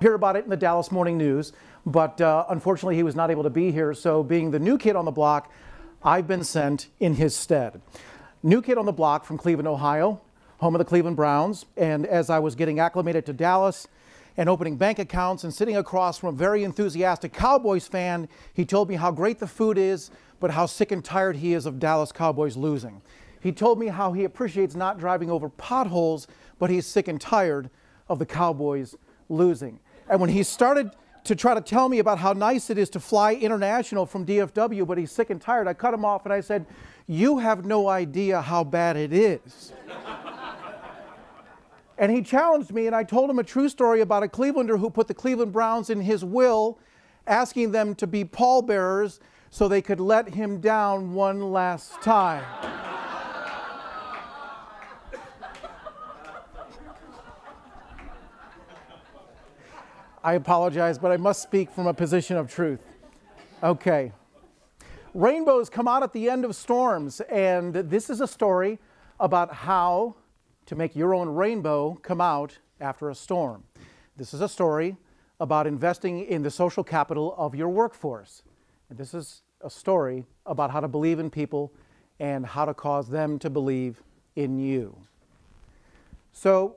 Hear about it in the Dallas Morning News, but unfortunately he was not able to be here, so being the new kid on the block, I've been sent in his stead. New kid on the block from Cleveland, Ohio, home of the Cleveland Browns, and as I was getting acclimated to Dallas and opening bank accounts and sitting across from a very enthusiastic Cowboys fan, he told me how great the food is, but how sick and tired he is of Dallas Cowboys losing. He told me how he appreciates not driving over potholes, but he's sick and tired of the Cowboys losing. And when he started to try to tell me about how nice it is to fly international from DFW, but he's sick and tired, I cut him off and I said, "You have no idea how bad it is." And he challenged me, and I told him a true story about a Clevelander who put the Cleveland Browns in his will, asking them to be pallbearers so they could let him down one last time. I apologize, but I must speak from a position of truth. Okay. Rainbows come out at the end of storms, and this is a story about how to make your own rainbow come out after a storm. This is a story about investing in the social capital of your workforce. And this is a story about how to believe in people and how to cause them to believe in you. So,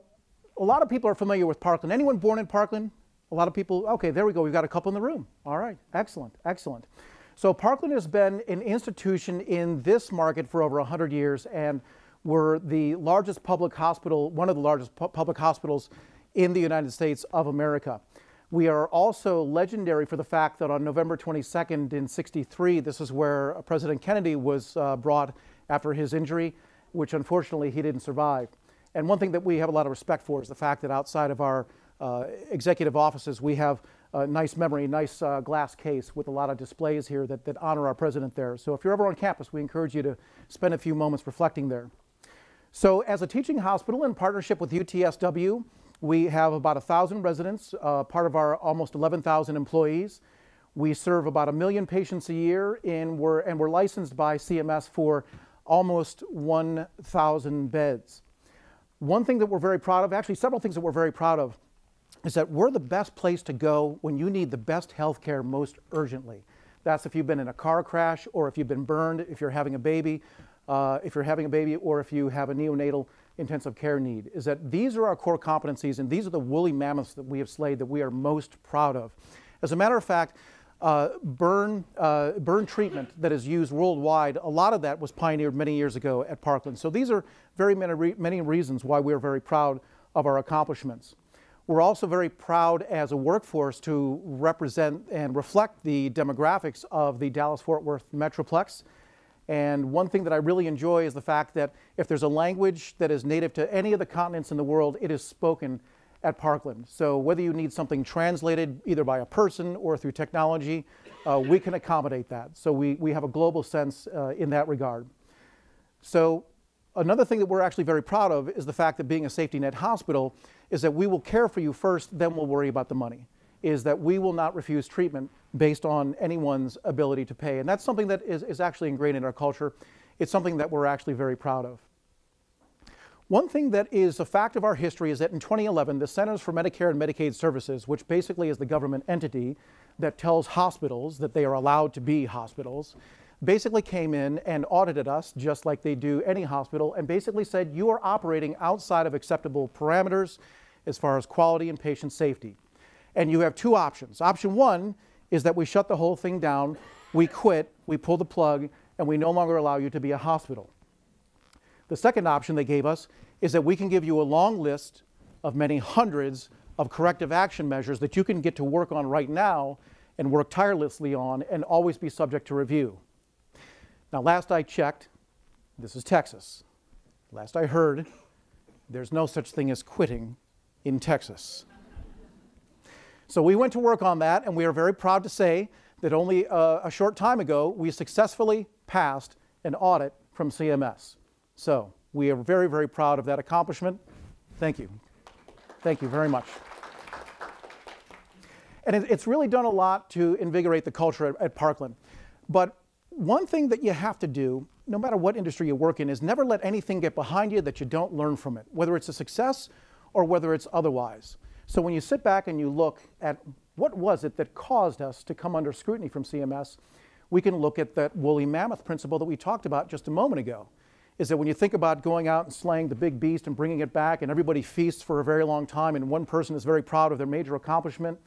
a lot of people are familiar with Parkland. Anyone born in Parkland? A lot of people, okay, there we go. We've got a couple in the room. All right, excellent, excellent. So Parkland has been an institution in this market for over 100 years, and we're the largest public hospital, one of the largest public hospitals in the United States of America. We are also legendary for the fact that on November 22nd in '63, this is where President Kennedy was brought after his injury, which unfortunately he didn't survive. And one thing that we have a lot of respect for is the fact that outside of our executive offices, we have a nice memory, nice glass case with a lot of displays here that honor our president there. So if you're ever on campus, we encourage you to spend a few moments reflecting there. So as a teaching hospital in partnership with UTSW, we have about 1,000 residents, part of our almost 11,000 employees. We serve about 1 million patients a year, and we're licensed by CMS for almost 1,000 beds. One thing that we're very proud of, actually several things that we're very proud of, is that we're the best place to go when you need the best health care most urgently. That's if you've been in a car crash, or if you've been burned, if you're having a baby, or if you have a neonatal intensive care need. Is that these are our core competencies, and these are the woolly mammoths that we have slayed that we are most proud of. As a matter of fact, burn treatment that is used worldwide, a lot of that was pioneered many years ago at Parkland. So these are very many reasons why we are very proud of our accomplishments. We're also very proud as a workforce to represent and reflect the demographics of the Dallas-Fort Worth Metroplex. And one thing that I really enjoy is the fact that if there's a language that is native to any of the continents in the world, it is spoken at Parkland. So whether you need something translated either by a person or through technology, we can accommodate that. So we have a global sense in that regard. So another thing that we're actually very proud of is the fact that being a safety net hospital is that we will care for you first, then we'll worry about the money. Is that we will not refuse treatment based on anyone's ability to pay. And that's something that is actually ingrained in our culture. It's something that we're actually very proud of. One thing that is a fact of our history is that in 2011, the Centers for Medicare and Medicaid Services, which basically is the government entity that tells hospitals that they are allowed to be hospitals, basically came in and audited us just like they do any hospital, and basically said you are operating outside of acceptable parameters as far as quality and patient safety. And you have two options. Option one is that we shut the whole thing down, we quit, we pull the plug, and we no longer allow you to be a hospital. The second option they gave us is that we can give you a long list of many hundreds of corrective action measures that you can get to work on right now and work tirelessly on and always be subject to review. Now, last I checked, this is Texas. Last I heard, there's no such thing as quitting in Texas. So we went to work on that, and we are very proud to say that only a short time ago, we successfully passed an audit from CMS. So we are very, very proud of that accomplishment. Thank you. Thank you very much. And it's really done a lot to invigorate the culture at Parkland. But one thing that you have to do, no matter what industry you work in, is never let anything get behind you that you don't learn from it. Whether it's a success or whether it's otherwise. So when you sit back and you look at what was it that caused us to come under scrutiny from CMS, we can look at that woolly mammoth principle that we talked about just a moment ago. Is that when you think about going out and slaying the big beast and bringing it back and everybody feasts for a very long time and one person is very proud of their major accomplishment,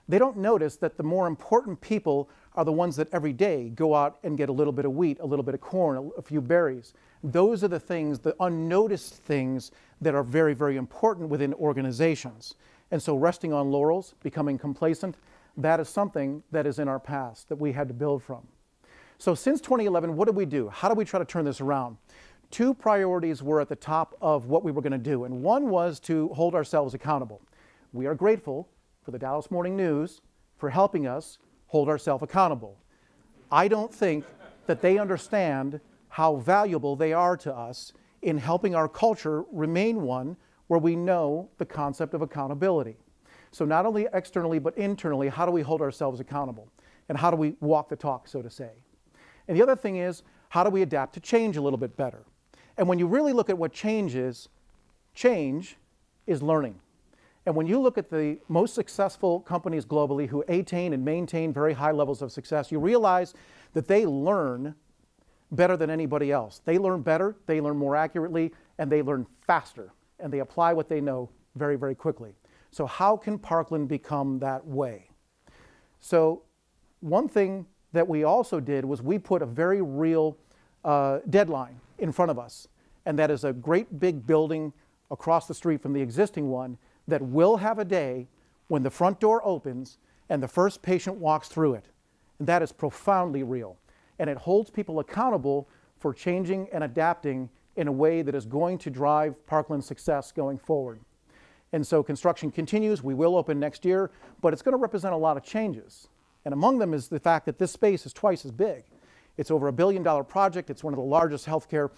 they don't notice that the more important people are the ones that every day go out and get a little bit of wheat, a little bit of corn, a few berries. Those are the things, the unnoticed things that are very, very important within organizations. And so resting on laurels, becoming complacent, that is something that is in our past that we had to build from. So since 2011, what did we do? How did we try to turn this around? Two priorities were at the top of what we were going to do, and one was to hold ourselves accountable. We are grateful for the Dallas Morning News for helping us hold ourselves accountable. I don't think that they understand how valuable they are to us in helping our culture remain one where we know the concept of accountability. So not only externally but internally, how do we hold ourselves accountable? And how do we walk the talk, so to say? And the other thing is, how do we adapt to change a little bit better? And when you really look at what change is learning. And when you look at the most successful companies globally who attain and maintain very high levels of success, you realize that they learn better than anybody else. They learn better, they learn more accurately, and they learn faster. And they apply what they know very, very quickly. So how can Parkland become that way? So one thing that we also did was we put a very real deadline in front of us. And that is a great big building across the street from the existing one that will have a day when the front door opens and the first patient walks through it. And that is profoundly real. And it holds people accountable for changing and adapting in a way that is going to drive Parkland's success going forward. And so construction continues. We will open next year, but it's going to represent a lot of changes. And among them is the fact that this space is twice as big. It's over $1 billion project. It's one of the largest healthcare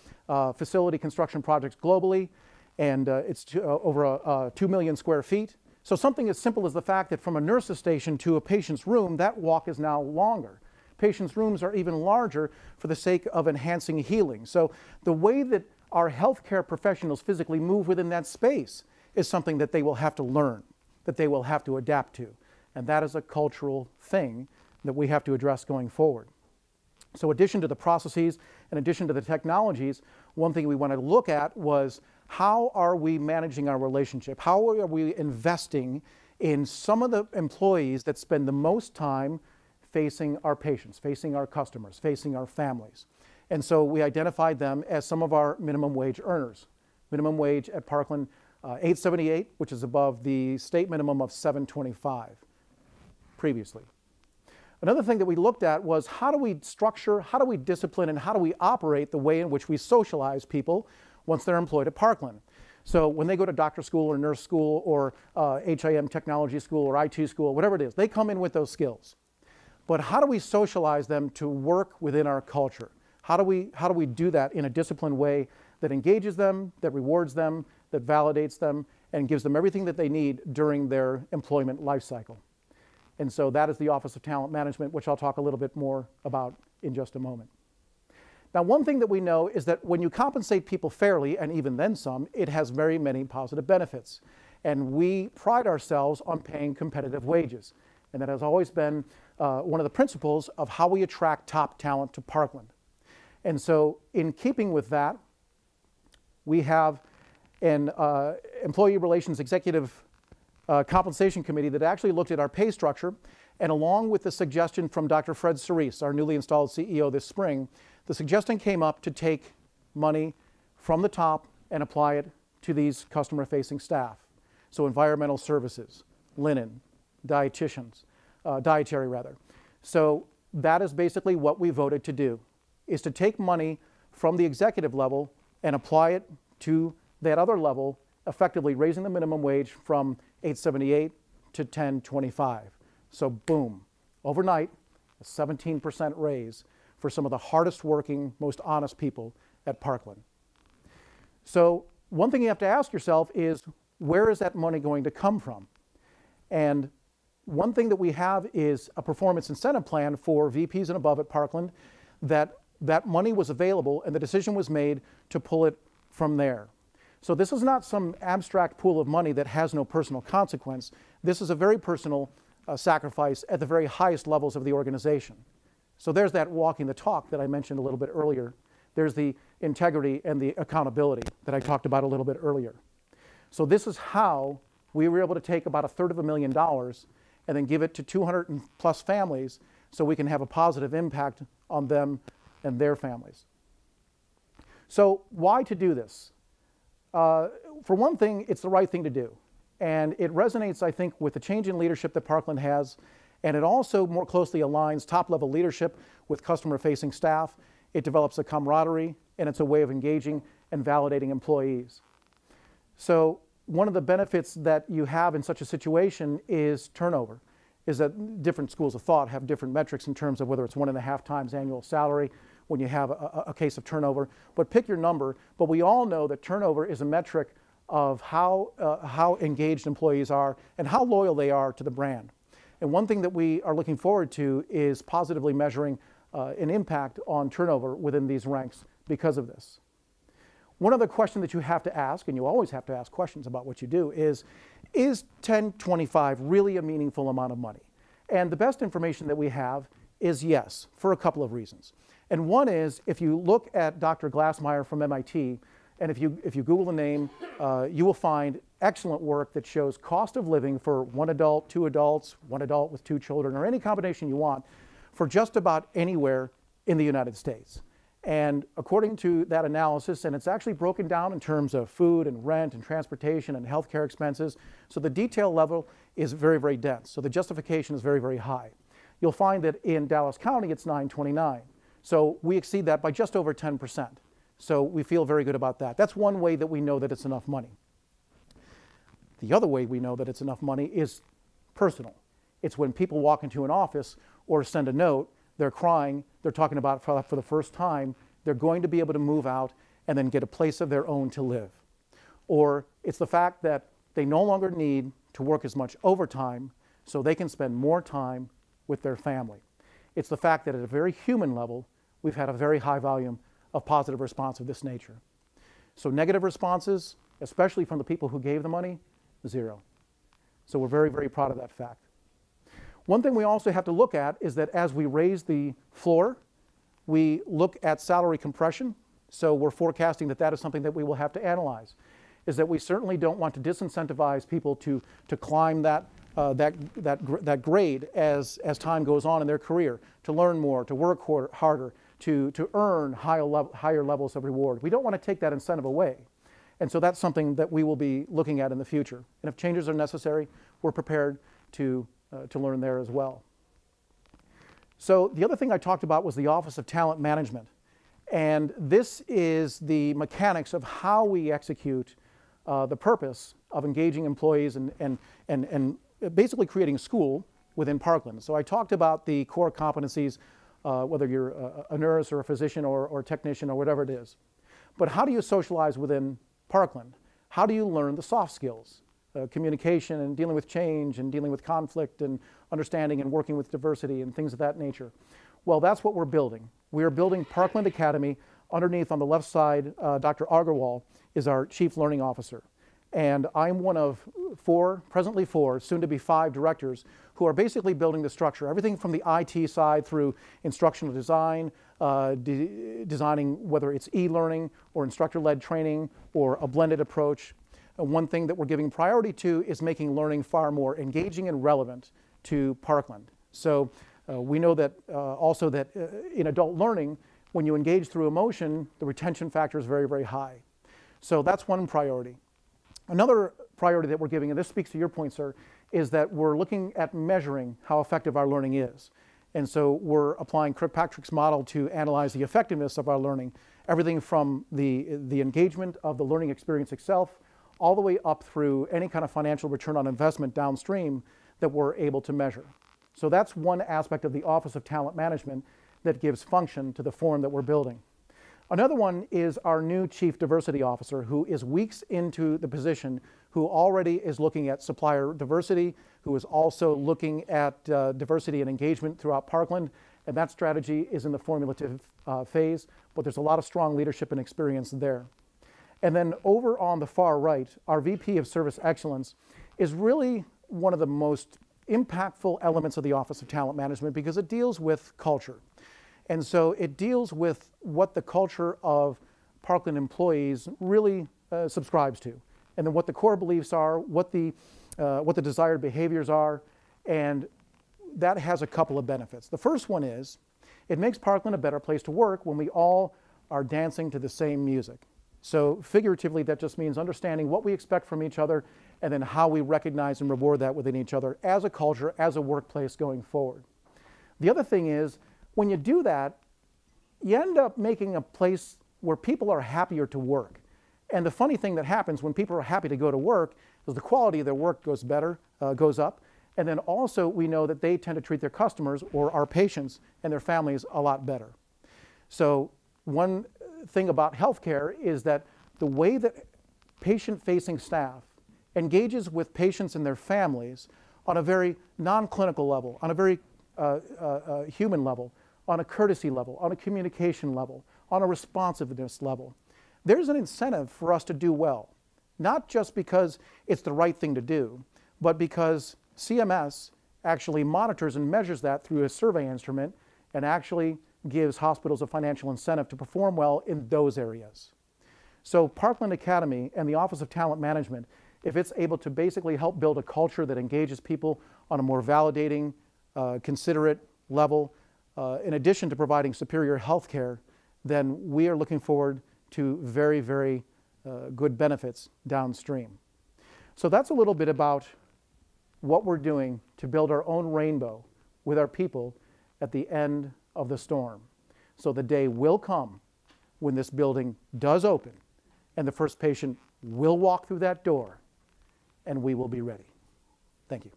facility construction projects globally. And it's over 2 million square feet. So something as simple as the fact that from a nurse's station to a patient's room, that walk is now longer. Patients' rooms are even larger for the sake of enhancing healing. So the way that our healthcare professionals physically move within that space is something that they will have to learn, that they will have to adapt to. And that is a cultural thing that we have to address going forward. So in addition to the processes, in addition to the technologies, one thing we wanted to look at was how are we managing our relationship? How are we investing in some of the employees that spend the most time facing our patients, facing our customers, facing our families? And so we identified them as some of our minimum wage earners. Minimum wage at Parkland, $8.78, which is above the state minimum of $7.25 previously. Another thing that we looked at was how do we structure, how do we discipline, and how do we operate the way in which we socialize people once they're employed at Parkland. So when they go to doctor school or nurse school or HIM technology school or IT school, whatever it is, they come in with those skills. But how do we socialize them to work within our culture? How do we do that in a disciplined way that engages them, that rewards them, that validates them, and gives them everything that they need during their employment life cycle? And so that is the Office of Talent Management, which I'll talk a little bit more about in just a moment. Now, one thing that we know is that when you compensate people fairly, and even then some, it has very many positive benefits. And we pride ourselves on paying competitive wages. And that has always been one of the principles of how we attract top talent to Parkland. And so in keeping with that, we have an employee relations executive compensation committee that actually looked at our pay structure, and along with the suggestion from Dr. Fred Cerise, our newly installed CEO this spring, the suggestion came up to take money from the top and apply it to these customer-facing staff. So environmental services, linen, dietary rather. So that is basically what we voted to do, is to take money from the executive level and apply it to that other level, effectively raising the minimum wage from $8.78 to $10.25. So boom, overnight, a 17% raise for some of the hardest working, most honest people at Parkland. So one thing you have to ask yourself is, where is that money going to come from? And one thing that we have is a performance incentive plan for VPs and above at Parkland that money was available and the decision was made to pull it from there. So this is not some abstract pool of money that has no personal consequence. This is a very personal sacrifice at the very highest levels of the organization. So there's that walking the talk that I mentioned a little bit earlier. There's the integrity and the accountability that I talked about a little bit earlier. So this is how we were able to take about $250,000 and then give it to 200+ families so we can have a positive impact on them and their families. So why to do this? For one thing, it's the right thing to do. And it resonates, I think, with the change in leadership that Parkland has. And it also more closely aligns top-level leadership with customer-facing staff. It develops a camaraderie, and it's a way of engaging and validating employees. So one of the benefits that you have in such a situation is turnover, is that different schools of thought have different metrics in terms of whether it's 1.5 times annual salary when you have a case of turnover. But pick your number. But we all know that turnover is a metric of how engaged employees are and how loyal they are to the brand. And one thing that we are looking forward to is positively measuring an impact on turnover within these ranks because of this. One other question that you have to ask, and you always have to ask questions about what you do, is $10.25 really a meaningful amount of money? And the best information that we have is yes, for a couple of reasons. And one is, if you look at Dr. Glassmeyer from MIT, and if you Google the name, you will find excellent work that shows cost of living for one adult, two adults, one adult with two children, or any combination you want, for just about anywhere in the United States. And according to that analysis, and it's actually broken down in terms of food and rent and transportation and healthcare expenses, so the detail level is very, very dense. So the justification is very, very high. You'll find that in Dallas County, it's $9.29. So we exceed that by just over 10%. So we feel very good about that. That's one way that we know that it's enough money. The other way we know that it's enough money is personal. It's when people walk into an office or send a note, they're crying, they're talking about it for the first time, they're going to be able to move out and then get a place of their own to live. Or it's the fact that they no longer need to work as much overtime so they can spend more time with their family. It's the fact that at a very human level, we've had a very high volume of positive response of this nature. So negative responses, especially from the people who gave the money, 0. So we're very, very proud of that fact. One thing we also have to look at is that as we raise the floor, we look at salary compression. So we're forecasting that that is something that we will have to analyze, is that we certainly don't want to disincentivize people to climb that grade as time goes on in their career, to learn more, to work harder, to earn higher levels of reward. We don't want to take that incentive away. And so that's something that we will be looking at in the future. And if changes are necessary, we're prepared to learn there as well. So the other thing I talked about was the Office of Talent Management. And this is the mechanics of how we execute the purpose of engaging employees and basically creating a school within Parkland. So I talked about the core competencies, whether you're a nurse or a physician or a technician or whatever it is. But how do you socialize within Parkland? How do you learn the soft skills? Communication and dealing with change and dealing with conflict and understanding and working with diversity and things of that nature. Well, that's what we're building. We are building Parkland Academy. Underneath on the left side, Dr. Agarwal is our Chief Learning Officer. And I'm one of presently four, soon to be 5 directors who are basically building the structure. Everything from the IT side through instructional design, designing whether it's e-learning or instructor-led training or a blended approach. One thing that we're giving priority to is making learning far more engaging and relevant to Parkland. So we know that also that in adult learning, when you engage through emotion, the retention factor is very, very high. So that's one priority. Another priority that we're giving, and this speaks to your point, sir, is that we're looking at measuring how effective our learning is. And so we're applying Kirkpatrick's model to analyze the effectiveness of our learning, everything from the engagement of the learning experience itself, all the way up through any kind of financial return on investment downstream that we're able to measure. So that's one aspect of the Office of Talent Management that gives function to the forum that we're building. Another one is our new Chief Diversity Officer, who is weeks into the position, who already is looking at supplier diversity, who is also looking at diversity and engagement throughout Parkland, and that strategy is in the formulative phase, but there's a lot of strong leadership and experience there. And then over on the far right, our VP of Service Excellence is really one of the most impactful elements of the Office of Talent Management because it deals with culture. And so it deals with what the culture of Parkland employees really subscribes to, and then what the core beliefs are, what the desired behaviors are, and that has a couple of benefits. The first one is it makes Parkland a better place to work when we all are dancing to the same music. So figuratively, that just means understanding what we expect from each other and then how we recognize and reward that within each other as a culture, as a workplace going forward. The other thing is, when you do that, you end up making a place where people are happier to work. And the funny thing that happens when people are happy to go to work is the quality of their work goes up. And then also we know that they tend to treat their customers or our patients and their families a lot better. So one thing about healthcare is that the way that patient-facing staff engages with patients and their families on a very non-clinical level, on a very human level, on a courtesy level, on a communication level, on a responsiveness level, there's an incentive for us to do well, not just because it's the right thing to do, but because CMS actually monitors and measures that through a survey instrument and actually gives hospitals a financial incentive to perform well in those areas. So Parkland Academy and the Office of Talent Management, if it's able to basically help build a culture that engages people on a more validating, considerate level, in addition to providing superior health care, then we are looking forward to very, very good benefits downstream. So that's a little bit about what we're doing to build our own rainbow with our people at the end of the storm. So the day will come when this building does open and the first patient will walk through that door and we will be ready. Thank you.